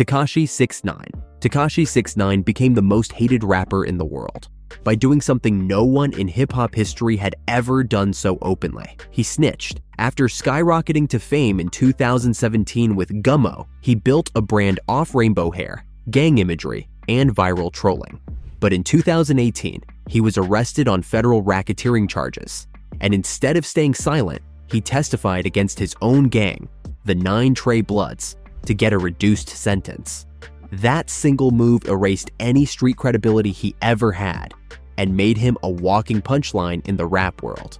Tekashi 6ix9ine. Tekashi 6ix9ine became the most hated rapper in the world by doing something no one in hip-hop history had ever done so openly. He snitched. After skyrocketing to fame in 2017 with Gummo, he built a brand off rainbow hair, gang imagery, and viral trolling. But in 2018, he was arrested on federal racketeering charges, and instead of staying silent, he testified against his own gang, the 9 Trey Bloods, to get a reduced sentence. That single move erased any street credibility he ever had and made him a walking punchline in the rap world.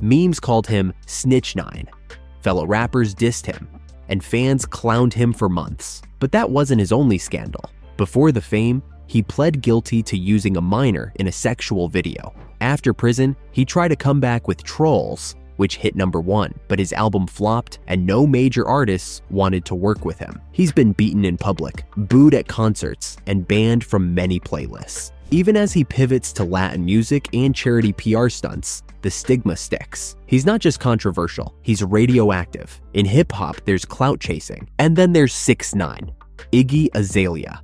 Memes called him Snitch 9, fellow rappers dissed him, and fans clowned him for months. But that wasn't his only scandal. Before the fame, he pled guilty to using a minor in a sexual video. After prison, he tried to come back with Trolls, which hit #1, but his album flopped and no major artists wanted to work with him. He's been beaten in public, booed at concerts, and banned from many playlists. Even as he pivots to Latin music and charity PR stunts, the stigma sticks. He's not just controversial, he's radioactive. In hip-hop, there's clout chasing. And then there's 6ix9ine, Iggy Azalea.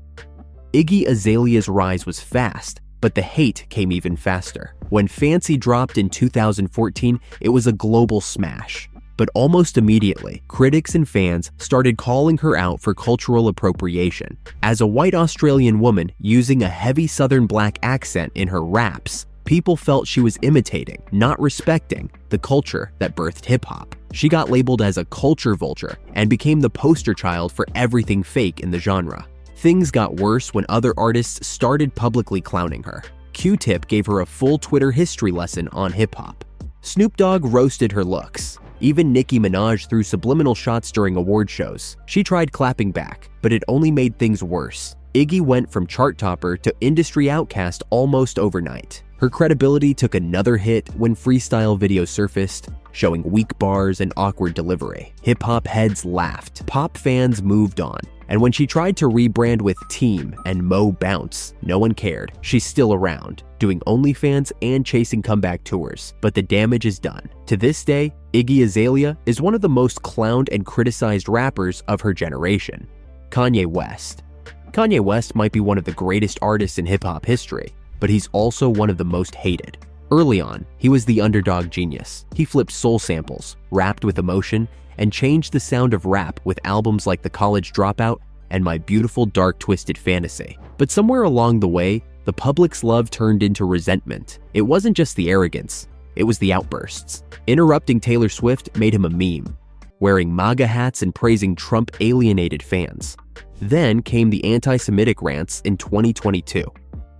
Iggy Azalea's rise was fast, but the hate came even faster. When Fancy dropped in 2014, it was a global smash. But almost immediately, critics and fans started calling her out for cultural appropriation. As a white Australian woman using a heavy Southern black accent in her raps, people felt she was imitating, not respecting, the culture that birthed hip-hop. She got labeled as a culture vulture and became the poster child for everything fake in the genre. Things got worse when other artists started publicly clowning her. Q-Tip gave her a full Twitter history lesson on hip-hop. Snoop Dogg roasted her looks. Even Nicki Minaj threw subliminal shots during award shows. She tried clapping back, but it only made things worse. Iggy went from chart topper to industry outcast almost overnight. Her credibility took another hit when freestyle videos surfaced, showing weak bars and awkward delivery. Hip-hop heads laughed. Pop fans moved on. And when she tried to rebrand with Team and Mo Bounce, no one cared. She's still around, doing OnlyFans and chasing comeback tours, but the damage is done. To this day, Iggy Azalea is one of the most clowned and criticized rappers of her generation. Kanye West. Kanye West might be one of the greatest artists in hip-hop history, but he's also one of the most hated. Early on, he was the underdog genius. He flipped soul samples, rapped with emotion, and changed the sound of rap with albums like The College Dropout and My Beautiful Dark Twisted Fantasy. But somewhere along the way, the public's love turned into resentment. It wasn't just the arrogance, it was the outbursts. Interrupting Taylor Swift made him a meme. Wearing MAGA hats and praising Trump alienated fans. Then came the anti-Semitic rants in 2022.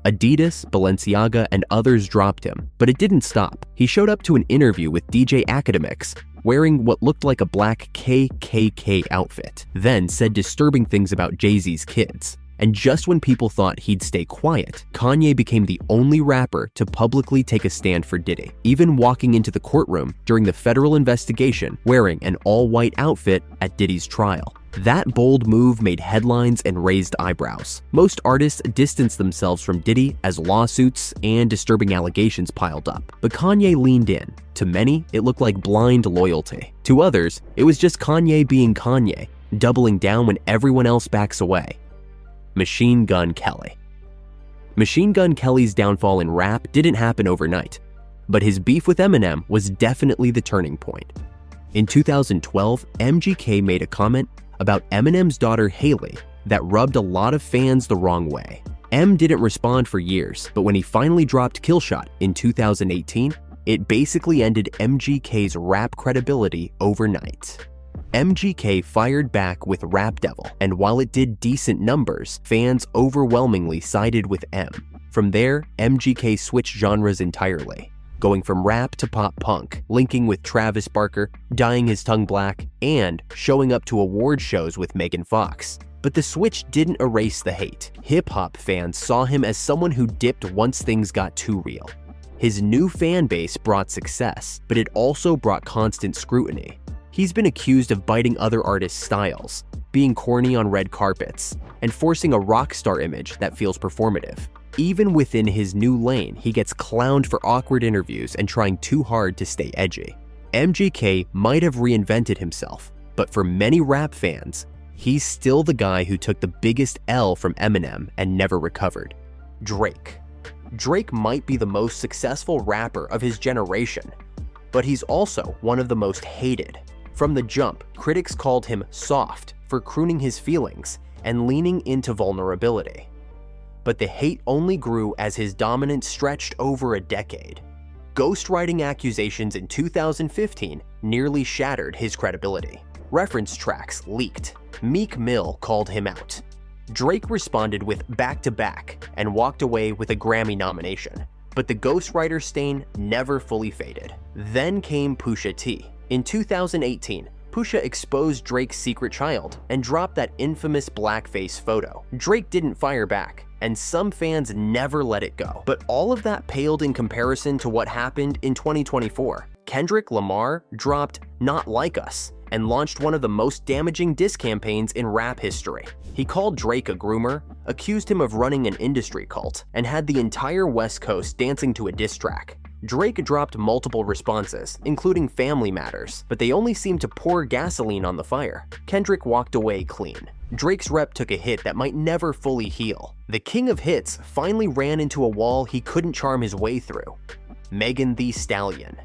Adidas, Balenciaga, and others dropped him, but it didn't stop. He showed up to an interview with DJ Academics wearing what looked like a black KKK outfit, then said disturbing things about Jay-Z's kids. And just when people thought he'd stay quiet, Kanye became the only rapper to publicly take a stand for Diddy, even walking into the courtroom during the federal investigation wearing an all-white outfit at Diddy's trial. That bold move made headlines and raised eyebrows. Most artists distanced themselves from Diddy as lawsuits and disturbing allegations piled up, but Kanye leaned in. To many, it looked like blind loyalty. To others, it was just Kanye being Kanye, doubling down when everyone else backs away. Machine Gun Kelly. Machine Gun Kelly's downfall in rap didn't happen overnight, but his beef with Eminem was definitely the turning point. In 2012, MGK made a comment about Eminem's daughter Haley that rubbed a lot of fans the wrong way. M didn't respond for years, but when he finally dropped Killshot in 2018, it basically ended MGK's rap credibility overnight. MGK fired back with Rap Devil, and while it did decent numbers, fans overwhelmingly sided with M. From there, MGK switched genres entirely, going from rap to pop punk, linking with Travis Barker, dyeing his tongue black, and showing up to award shows with Megan Fox. But the switch didn't erase the hate. Hip-hop fans saw him as someone who dipped once things got too real. His new fan base brought success, but it also brought constant scrutiny. He's been accused of biting other artists' styles, being corny on red carpets, and forcing a rock star image that feels performative. Even within his new lane, he gets clowned for awkward interviews and trying too hard to stay edgy. MGK might have reinvented himself, but for many rap fans, He's still the guy who took the biggest L from Eminem and never recovered. Drake. Drake might be the most successful rapper of his generation, but he's also one of the most hated. From the jump, critics called him soft for crooning his feelings and leaning into vulnerability. But the hate only grew as his dominance stretched over a decade. Ghostwriting accusations in 2015 nearly shattered his credibility. Reference tracks leaked. Meek Mill called him out. Drake responded with Back to Back and walked away with a Grammy nomination. But the ghostwriter stain never fully faded. Then came Pusha T. In 2018, Pusha exposed Drake's secret child and dropped that infamous blackface photo. Drake didn't fire back, and some fans never let it go. But all of that paled in comparison to what happened in 2024. Kendrick Lamar dropped Not Like Us and launched one of the most damaging diss campaigns in rap history. He called Drake a groomer, accused him of running an industry cult, and had the entire West Coast dancing to a diss track. Drake dropped multiple responses, including Family Matters, but they only seemed to pour gasoline on the fire. Kendrick walked away clean. Drake's rep took a hit that might never fully heal. The king of hits finally ran into a wall he couldn't charm his way through. Megan Thee Stallion.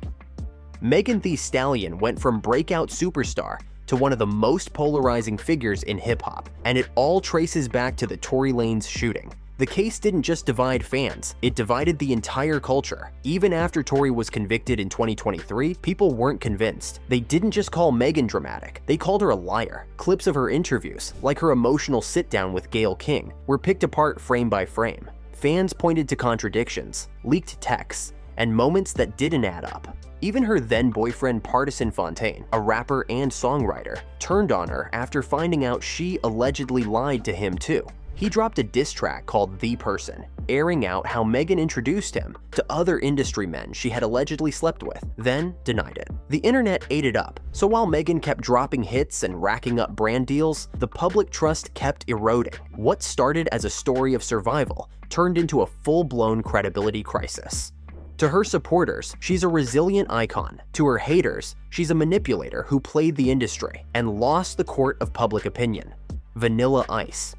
Megan Thee Stallion went from breakout superstar to one of the most polarizing figures in hip-hop, and it all traces back to the Tory Lanez shooting. The case didn't just divide fans, it divided the entire culture. Even after Tory was convicted in 2023, people weren't convinced. They didn't just call Megan dramatic, they called her a liar. Clips of her interviews, like her emotional sit-down with Gayle King, were picked apart frame by frame. Fans pointed to contradictions, leaked texts, and moments that didn't add up. Even her then-boyfriend Pardison Fontaine, a rapper and songwriter, turned on her after finding out she allegedly lied to him too. He dropped a diss track called The Person, airing out how Megan introduced him to other industry men she had allegedly slept with, then denied it. The internet ate it up, so while Megan kept dropping hits and racking up brand deals, the public trust kept eroding. What started as a story of survival turned into a full-blown credibility crisis. To her supporters, she's a resilient icon. To her haters, she's a manipulator who played the industry and lost the court of public opinion. Vanilla Ice.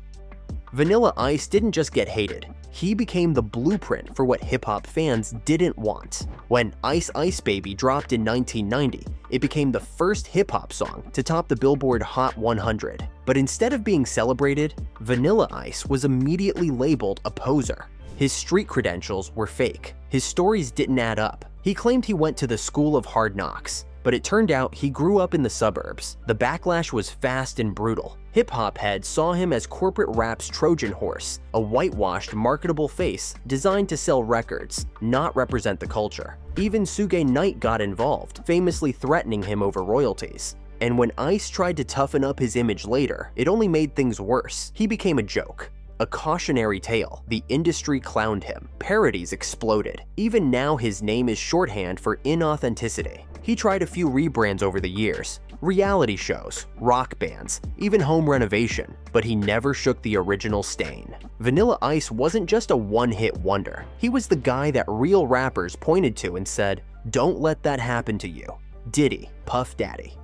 Vanilla Ice didn't just get hated, he became the blueprint for what hip-hop fans didn't want. When Ice Ice Baby dropped in 1990, it became the first hip-hop song to top the Billboard Hot 100. But instead of being celebrated, Vanilla Ice was immediately labeled a poser. His street credentials were fake. His stories didn't add up. He claimed he went to the School of Hard Knocks, but it turned out he grew up in the suburbs. The backlash was fast and brutal. Hip-hop heads saw him as corporate rap's Trojan horse, a whitewashed, marketable face designed to sell records, not represent the culture. Even Suge Knight got involved, famously threatening him over royalties. And when Ice tried to toughen up his image later, it only made things worse. He became a joke. A cautionary tale. The industry clowned him. Parodies exploded. Even now his name is shorthand for inauthenticity. He tried a few rebrands over the years. Reality shows, rock bands, even home renovation, but he never shook the original stain. Vanilla Ice wasn't just a one-hit wonder. He was the guy that real rappers pointed to and said, "Don't let that happen to you." Diddy, Puff Daddy.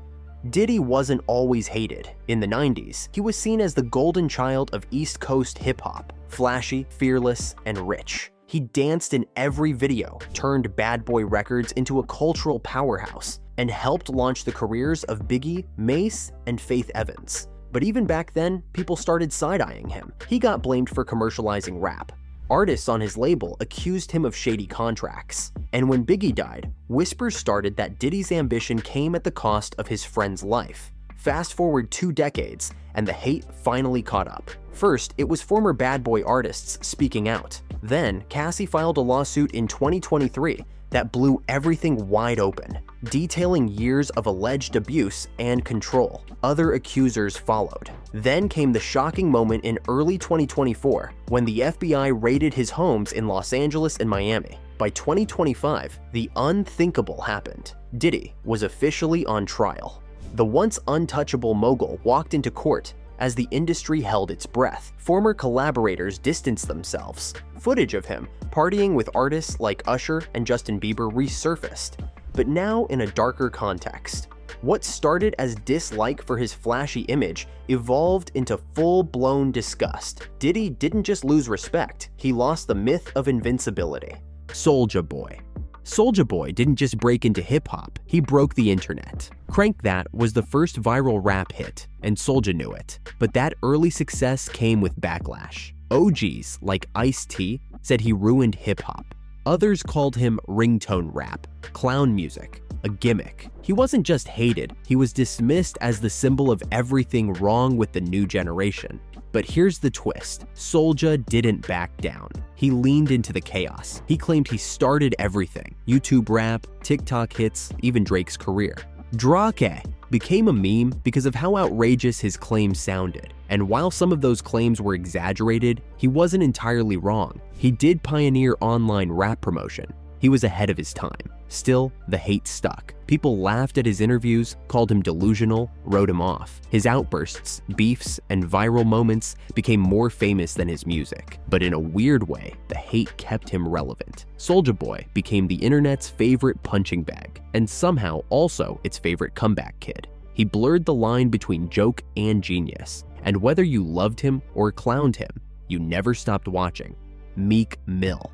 Diddy wasn't always hated. In the 90s, he was seen as the golden child of East Coast hip-hop, flashy, fearless, and rich. He danced in every video, turned Bad Boy Records into a cultural powerhouse, and helped launch the careers of Biggie, Mace, and Faith Evans. But even back then, people started side-eyeing him. He got blamed for commercializing rap. Artists on his label accused him of shady contracts. And when Biggie died, whispers started that Diddy's ambition came at the cost of his friend's life. Fast forward 2 decades, and the hate finally caught up. First, it was former Bad Boy artists speaking out. Then, Cassie filed a lawsuit in 2023 that blew everything wide open, detailing years of alleged abuse and control. Other accusers followed. Then came the shocking moment in early 2024 when the FBI raided his homes in Los Angeles and Miami. By 2025, the unthinkable happened. Diddy was officially on trial. The once untouchable mogul walked into court as the industry held its breath. Former collaborators distanced themselves. Footage of him partying with artists like Usher and Justin Bieber resurfaced, but now in a darker context. What started as dislike for his flashy image evolved into full-blown disgust. Diddy didn't just lose respect, he lost the myth of invincibility. Soulja Boy. Soulja Boy didn't just break into hip-hop, he broke the internet. Crank That was the first viral rap hit, and Soulja knew it. But that early success came with backlash. OGs like Ice-T said he ruined hip-hop. Others called him ringtone rap, clown music, a gimmick. He wasn't just hated, he was dismissed as the symbol of everything wrong with the new generation. But here's the twist, Soulja didn't back down. He leaned into the chaos. He claimed he started everything, YouTube rap, TikTok hits, even Drake's career. Drake became a meme because of how outrageous his claims sounded. And while some of those claims were exaggerated, he wasn't entirely wrong. He did pioneer online rap promotion. He was ahead of his time. Still, the hate stuck. People laughed at his interviews, called him delusional, wrote him off. His outbursts, beefs, and viral moments became more famous than his music. But in a weird way, the hate kept him relevant. Soulja Boy became the internet's favorite punching bag, and somehow also its favorite comeback kid. He blurred the line between joke and genius, and whether you loved him or clowned him, you never stopped watching. Meek Mill.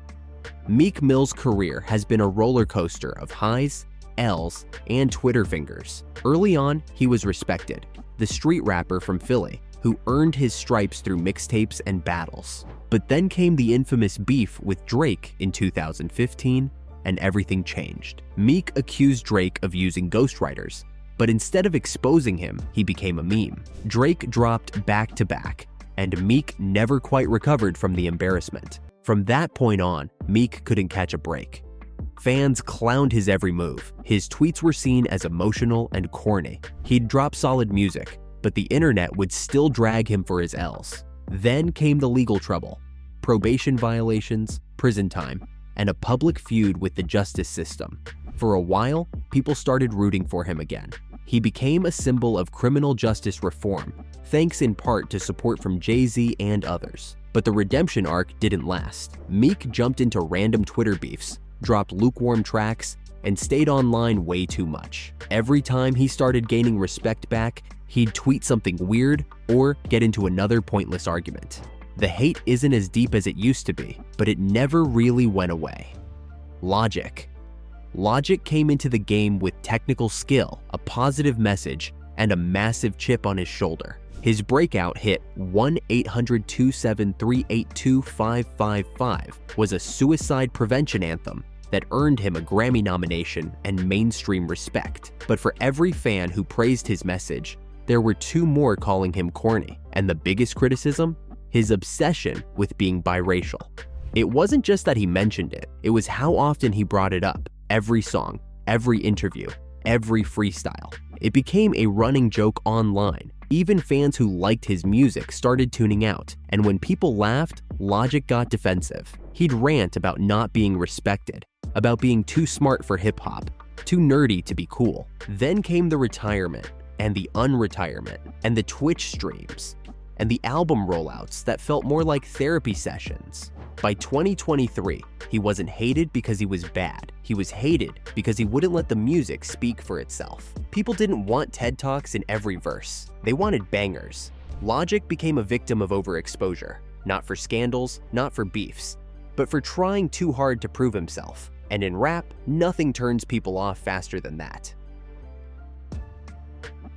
Meek Mill's career has been a roller coaster of highs, L's, and Twitter fingers. Early on, he was respected, the street rapper from Philly who earned his stripes through mixtapes and battles. But then came the infamous beef with Drake in 2015, and everything changed. Meek accused Drake of using ghostwriters, but instead of exposing him, he became a meme. Drake dropped back-to-back, and Meek never quite recovered from the embarrassment. From that point on, Meek couldn't catch a break. Fans clowned his every move. His tweets were seen as emotional and corny. He'd drop solid music, but the internet would still drag him for his L's. Then came the legal trouble, probation violations, prison time, and a public feud with the justice system. For a while, people started rooting for him again. He became a symbol of criminal justice reform, thanks in part to support from Jay-Z and others. But the redemption arc didn't last. Meek jumped into random Twitter beefs, dropped lukewarm tracks, and stayed online way too much. Every time he started gaining respect back, he'd tweet something weird or get into another pointless argument. The hate isn't as deep as it used to be, but it never really went away. Logic. Logic came into the game with technical skill, a positive message, and a massive chip on his shoulder. His breakout hit 1-800-273-82555 was a suicide prevention anthem that earned him a Grammy nomination and mainstream respect. But for every fan who praised his message, there were two more calling him corny. And the biggest criticism? His obsession with being biracial. It wasn't just that he mentioned it, it was how often he brought it up. Every song, every interview, every freestyle. It became a running joke online. Even fans who liked his music started tuning out, and when people laughed, Logic got defensive. He'd rant about not being respected, about being too smart for hip-hop, too nerdy to be cool. Then came the retirement, and the unretirement, and the Twitch streams, and the album rollouts that felt more like therapy sessions. By 2023, he wasn't hated because he was bad. He was hated because he wouldn't let the music speak for itself. People didn't want TED Talks in every verse. They wanted bangers. Logic became a victim of overexposure, not for scandals, not for beefs, but for trying too hard to prove himself. And in rap, nothing turns people off faster than that.